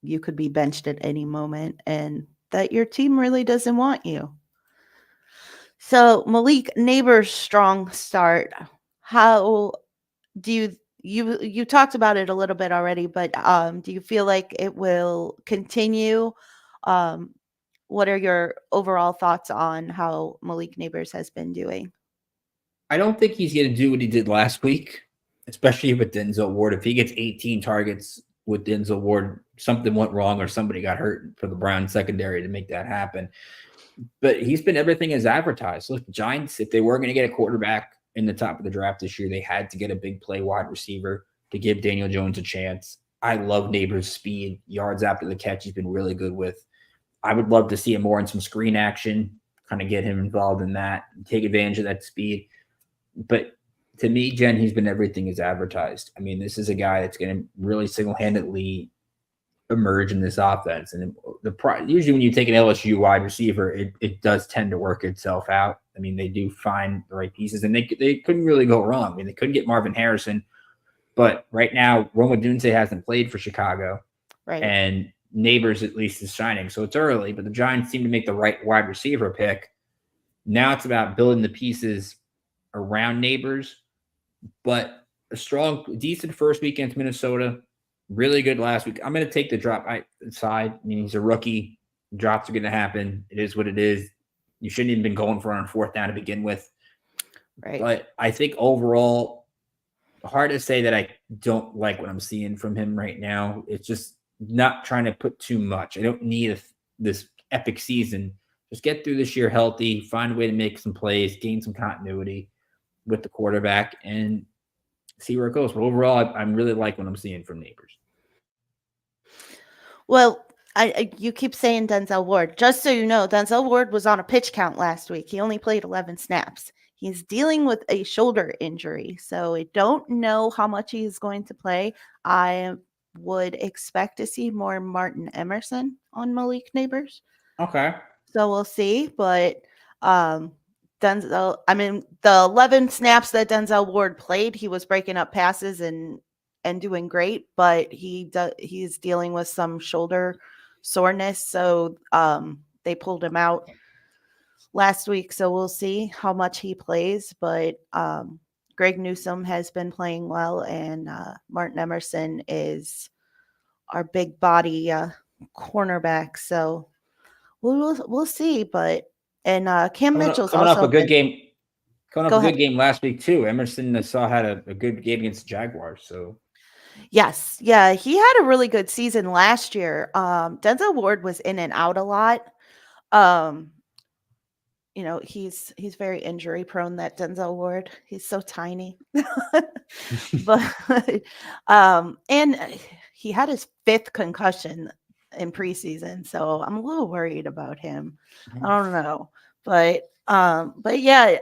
you could be benched at any moment and that your team really doesn't want you. So Malik Neighbors' strong start. How do you talked about it a little bit already, but do you feel like it will continue? What are your overall thoughts on how Malik Neighbors has been doing? I don't think he's going to do what he did last week, especially with Denzel Ward. If he gets 18 targets with Denzel Ward, something went wrong or somebody got hurt for the Browns secondary to make that happen. But he's been everything as advertised. Look, the Giants, if they were going to get a quarterback in the top of the draft this year, they had to get a big play wide receiver to give Daniel Jones a chance. I love Neighbors' speed, yards after the catch he's been really good with. I would love to see him more in some screen action, kind of get him involved in that, take advantage of that speed. But to me, Jen, he's been everything as advertised. I mean, this is a guy that's going to really single-handedly emerge in this offense. And usually when you take an LSU wide receiver, it does tend to work itself out. I mean, they do find the right pieces, and they couldn't really go wrong. I mean, they couldn't get Marvin Harrison, but right now, Roma Dunze hasn't played for Chicago, right? And Neighbors at least is shining. So it's early, but the Giants seem to make the right wide receiver pick. Now it's about building the pieces around Neighbors, but a strong, decent first week against Minnesota. Really good last week. I'm going to take the drop side. I mean, he's a rookie. Drops are going to happen. It is what it is. You shouldn't even been going for it on 4th down to begin with. Right. But I think overall, hard to say that I don't like what I'm seeing from him right now. It's just not trying to put too much. I don't need this epic season. Just get through this year healthy, find a way to make some plays, gain some continuity with the quarterback, and see where it goes. But overall, I'm really like what I'm seeing from Neighbors. Well, you keep saying Denzel Ward. Just so you know, Denzel Ward was on a pitch count last week. He only played 11 snaps. He's dealing with a shoulder injury, so I don't know how much he's going to play. I would expect to see more Martin Emerson on Malik Neighbors. Okay. So we'll see, but Denzel, I mean, the 11 snaps that Denzel Ward played, he was breaking up passes and doing great, but he's dealing with some shoulder soreness, so they pulled him out last week. So we'll see how much he plays, but Greg Newsome has been playing well, and Martin Emerson is our big body cornerback. So we'll see, but Cam Mitchell's coming also off a good game. Coming Go off a ahead. good game last week too. Emerson I saw had a good game against the Jaguars. So Yes. Yeah. He had a really good season last year. Denzel Ward was in and out a lot. He's very injury prone, that Denzel Ward. He's so tiny. But and he had his 5th concussion in preseason, so I'm a little worried about him. I don't know. But yeah,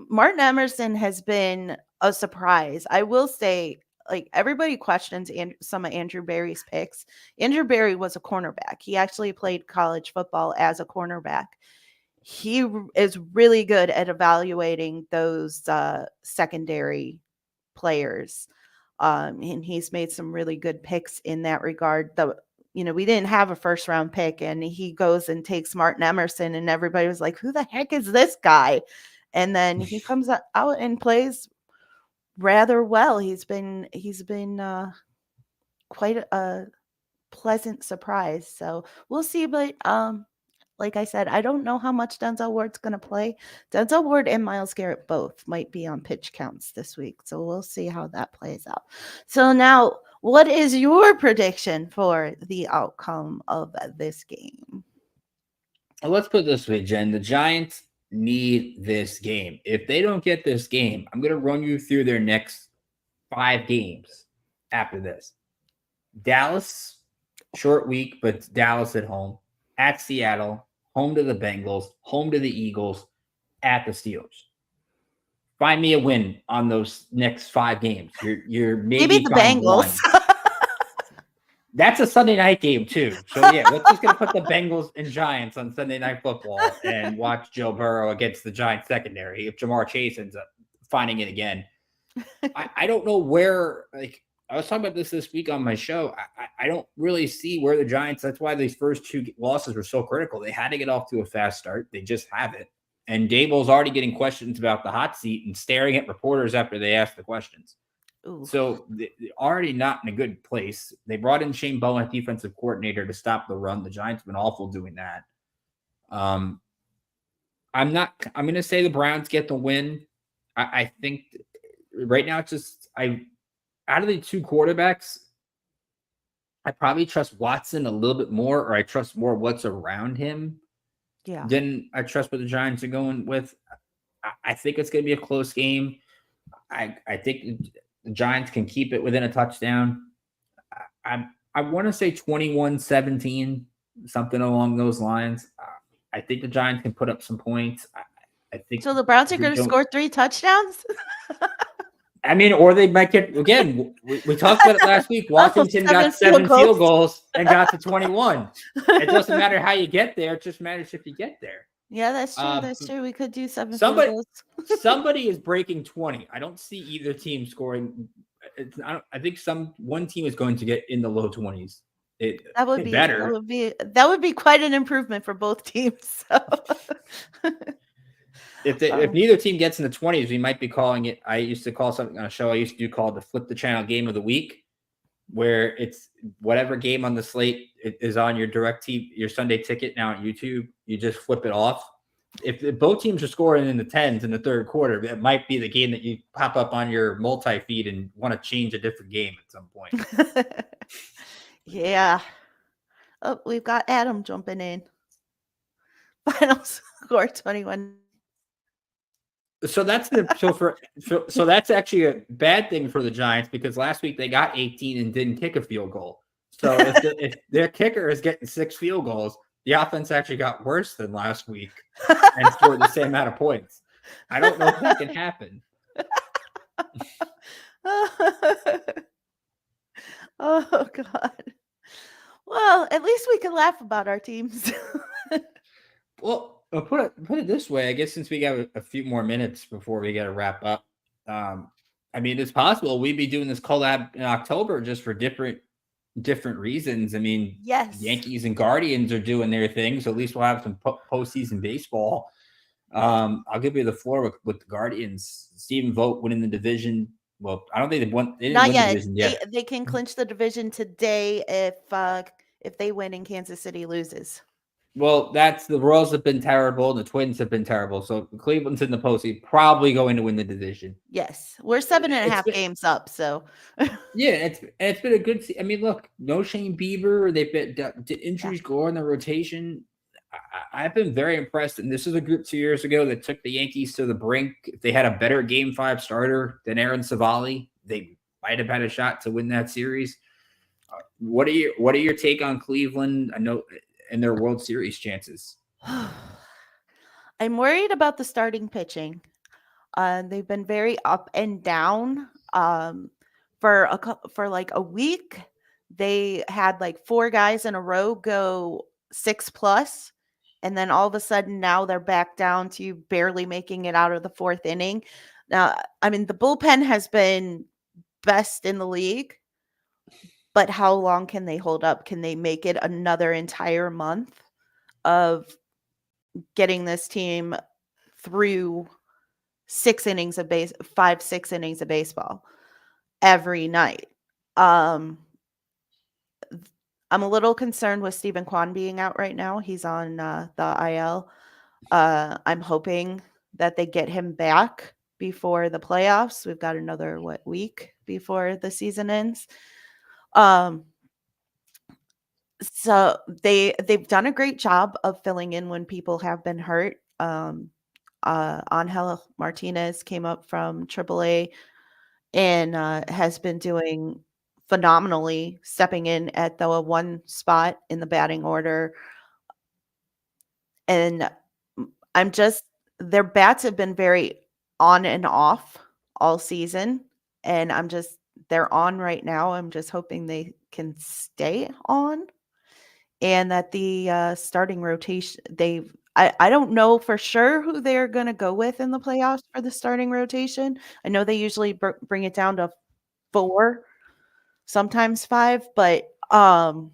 Martin Emerson has been a surprise. I will say, like, everybody questions some of Andrew Berry's picks. Andrew Berry was a cornerback. He actually played college football as a cornerback. He is really good at evaluating those secondary players. And he's made some really good picks in that regard. We didn't have a 1st round pick, and he goes and takes Martin Emerson, and everybody was like, who the heck is this guy? And then he comes out and plays rather well. He's been quite a pleasant surprise. So we'll see. But like I said, I don't know how much Denzel Ward's going to play. Denzel Ward and Myles Garrett both might be on pitch counts this week. So we'll see how that plays out. So now, what is your prediction for the outcome of this game? well, let's put it this way, Jen. The Giants need this game. If they don't get this game, I'm going to run you through their next 5 games after this. Dallas, short week, but Dallas at home. At Seattle, home to the Bengals, home to the Eagles, at the Steelers. Find me a win on those next 5 games. You're maybe the Bengals. That's a Sunday night game too. So yeah, we're just gonna put the Bengals and Giants on Sunday Night Football and watch Joe Burrow against the Giants secondary if Jamar Chase ends up finding it again. I don't know where, like, I was talking about this week on my show. I don't really see where the Giants, that's why these first 2 losses were so critical. They had to get off to a fast start. They just haven't. And Daboll's already getting questions about the hot seat and staring at reporters after they ask the questions. Ooh. So they're already not in a good place. They brought in Shane Bowen, defensive coordinator, to stop the run. The Giants have been awful doing that. I'm going to say the Browns get the win. I think right now it's just, out of the 2 quarterbacks, I probably trust Watson a little bit more, or I trust more what's around him than I trust what the Giants are going with. I think it's going to be a close game. I think the Giants can keep it within a touchdown. I want to say 21-17, something along those lines. I think the Giants can put up some points. I think so. The Browns are going to score 3 touchdowns. I mean, or they might get, again, we talked about it last week. Washington got 7 field goals and got to 21. It doesn't matter how you get there. It just matters if you get there. Yeah, that's true. That's true. We could do 7 field goals. Somebody is breaking 20. I don't see either team scoring. I think one team is going to get in the low 20s. That would be better. That would be quite an improvement for both teams. So. If neither team gets in the 20s, we might be calling it. I used to call something on a show I used to do called the Flip the Channel Game of the Week, where it's whatever game on the slate is on your direct TV, your Sunday ticket now on YouTube. You just flip it off. if both teams are scoring in the 10s in the third quarter, it might be the game that you pop up on your multi-feed and want to change a different game at some point. Yeah. Oh, we've got Adam jumping in. Final score 21. So that's so that's actually a bad thing for the Giants because last week they got 18 and didn't kick a field goal. So if their kicker is getting 6 field goals, the offense actually got worse than last week and scored the same amount of points. I don't know if that can happen. Oh God. Well, at least we can laugh about our teams. Well, I'll put it this way. I guess since we got a few more minutes before we got to wrap up, I mean, it's possible we'd be doing this collab in October just for different reasons. I mean, Yes. Yankees and Guardians are doing their thing, so at least we'll have some postseason baseball. I'll give you the floor with the Guardians. Stephen Vogt winning the division. Well, I don't think they didn't Not win yet. the division yet. They can clinch the division today if they win and Kansas City loses. Well, the Royals have been terrible, and the Twins have been terrible. So Cleveland's in the postseason, probably going to win the division. Yes, we're 7.5 games up. So yeah, it's been a good. I mean, look, no Shane Bieber. They've been injuries go on the rotation. I've been very impressed, and this is a group 2 years ago that took the Yankees to the brink. If they had a better Game 5 starter than Aaron Savali, they might have had a shot to win that series. What are your take on Cleveland? I know. And their World Series chances. I'm worried about the starting pitching. They've been very up and down. For like a week, they had like 4 guys in a row go 6+, and then all of a sudden now they're back down to barely making it out of the 4th inning. Now, I mean, the bullpen has been best in the league. But how long can they hold up? Can they make it another entire month of getting this team through 6 innings of 5-6 innings of baseball every night? I'm a little concerned with Stephen Kwan being out right now. He's on the IL. I'm hoping that they get him back before the playoffs. We've got another week before the season ends. So they've done a great job of filling in when people have been hurt. Angel Martinez came up from AAA and has been doing phenomenally, stepping in at the 1 spot in the batting order. And their bats have been very on and off all season. And they're on right now. I'm just hoping they can stay on and that the starting rotation, I don't know for sure who they're going to go with in the playoffs for the starting rotation. I know they usually bring it down to 4, sometimes 5, but every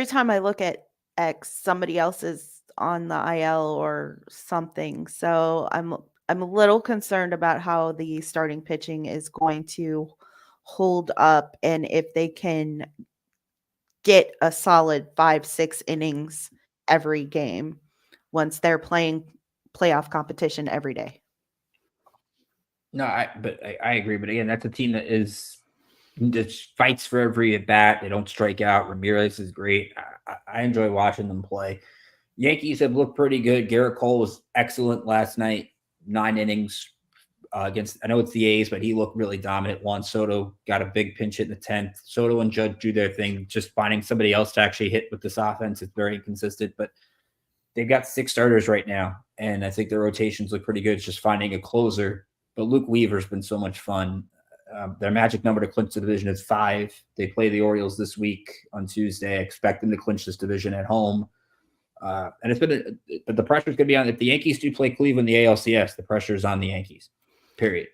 time I look at X, somebody else is on the IL or something. So I'm a little concerned about how the starting pitching is going to hold up and if they can get a solid 5-6 innings every game once they're playing playoff competition every day. No, I agree. But again, that's a team that just fights for every at bat. They don't strike out. Ramirez is great. I enjoy watching them play. Yankees have looked pretty good. Garrett Cole was excellent last night. 9 innings against, I know it's the A's, but he looked really dominant. Juan Soto got a big pinch hit in the 10th. Soto and Judge do their thing, just finding somebody else to actually hit with this offense. It's very inconsistent, but they've got 6 starters right now, and I think their rotations look pretty good. It's just finding a closer. But Luke Weaver's been so much fun. Their magic number to clinch the division is 5. They play the Orioles this week on Tuesday. I expect them to clinch this division at home. And it's been the pressure is going to be on. If the Yankees do play Cleveland, the ALCS, the pressure is on the Yankees. Period.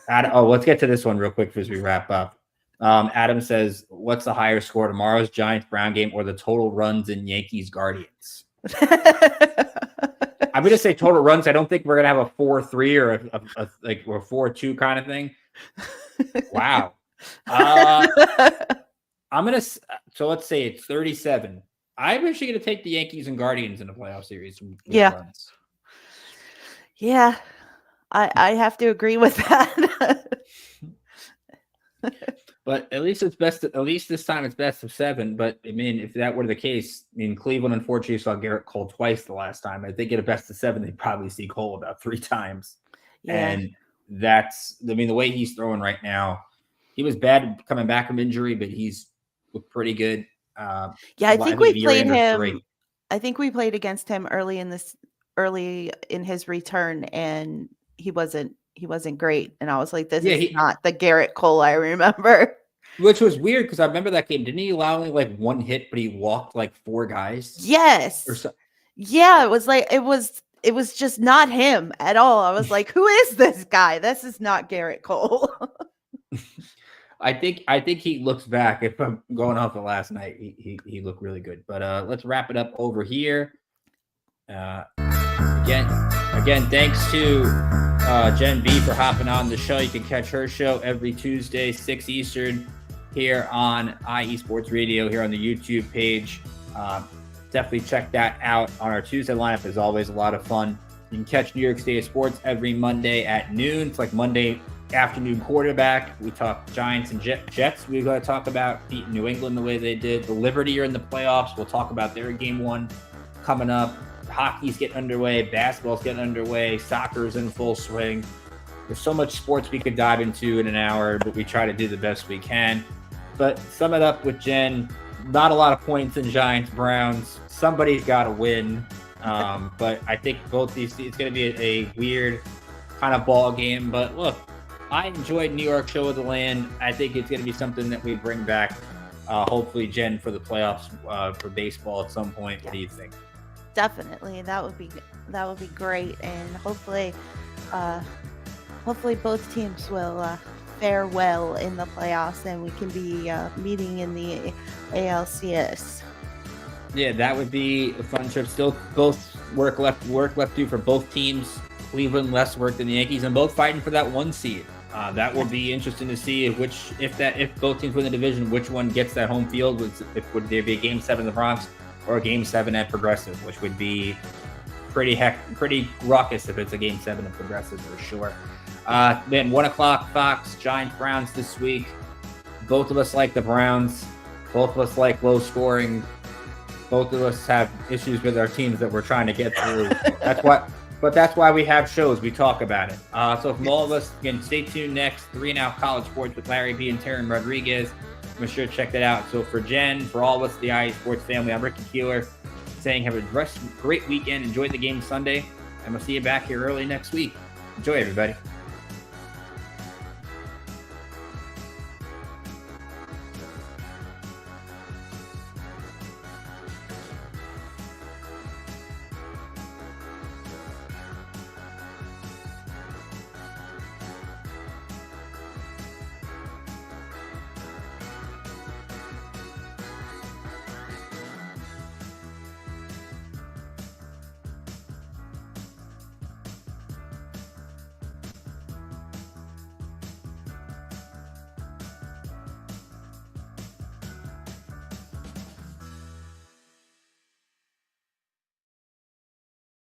Let's get to this one real quick as we wrap up. Adam says, "What's the higher score, tomorrow's Giants Brown game or the total runs in Yankees Guardians?" I'm going to say total runs. I don't think we're going to have a 4-3 or a 4-2 kind of thing. Wow. I'm going to. So let's say it's 37. I'm actually going to take the Yankees and Guardians in the playoff series. with Yeah. runs. Yeah, I have to agree with that. But at least it's at least this time it's best of 7. But I mean, if that were the case, I mean, Cleveland unfortunately saw Garrett Cole twice the last time. If they get a best of 7, they'd probably see Cole about 3 times. Yeah. And that's, I mean, the way he's throwing right now, he was bad coming back from injury, but he's looked pretty good. Yeah, I think we year played end or him. 3. I think we played against him early in his return, and he wasn't great. And I was like, this is not the Garrett Cole I remember. Which was weird because I remember that game. Didn't he allow only like 1 hit, but he walked like 4 guys? Yes. Yeah, it was like it was just not him at all. I was like, who is this guy? This is not Garrett Cole. I think he looks back. If I'm going off of last night, he looked really good. But let's wrap it up over here. Again, thanks to Jenn B for hopping on the show. You can catch her show every Tuesday, 6 Eastern, here on IE Sports Radio, here on the YouTube page. Definitely check that out on our Tuesday lineup. Is always a lot of fun. You can catch New York State Sports every Monday at noon. It's like Monday afternoon quarterback. We talk Giants and Jets. We're going to talk about beating New England the way they did. The Liberty are in the playoffs. We'll talk about their game 1 coming up. Hockey's getting underway. Basketball's getting underway. Soccer's in full swing. There's so much sports we could dive into in an hour, but we try to do the best we can. But sum it up with Jenn. Not a lot of points in Giants Browns. Somebody's got to win. But I think both these, it's going to be a weird kind of ball game. But look, I enjoyed New York Show of the Land. I think it's going to be something that we bring back, hopefully, Jenn, for the playoffs for baseball at some point. What do you think? Definitely, that would be great, and hopefully both teams will fare well in the playoffs, and we can be meeting in the ALCS. Yeah, that would be a fun trip. Still, both work left to do for both teams. Cleveland less work than the Yankees, and both fighting for that 1 seed. That will be interesting to see if both teams win the division, which one gets that home field. Would there be a Game 7 in the Bronx or a Game 7 at Progressive, which would be pretty ruckus if it's a Game 7 at Progressive for sure. Then 1 o'clock Fox, Giants Browns this week. Both of us like the Browns. Both of us like low scoring. Both of us have issues with our teams that we're trying to get through. That's why we have shows. We talk about it. So from all of us, again, stay tuned next. 3 and Out College Sports with Larry B and Taryn Rodriguez. I'm sure to check that out. So for Jenn, for all of us, the IE Sports family, I'm Ricky Keeler, saying have a great weekend. Enjoy the game Sunday, and we'll see you back here early next week. Enjoy, everybody.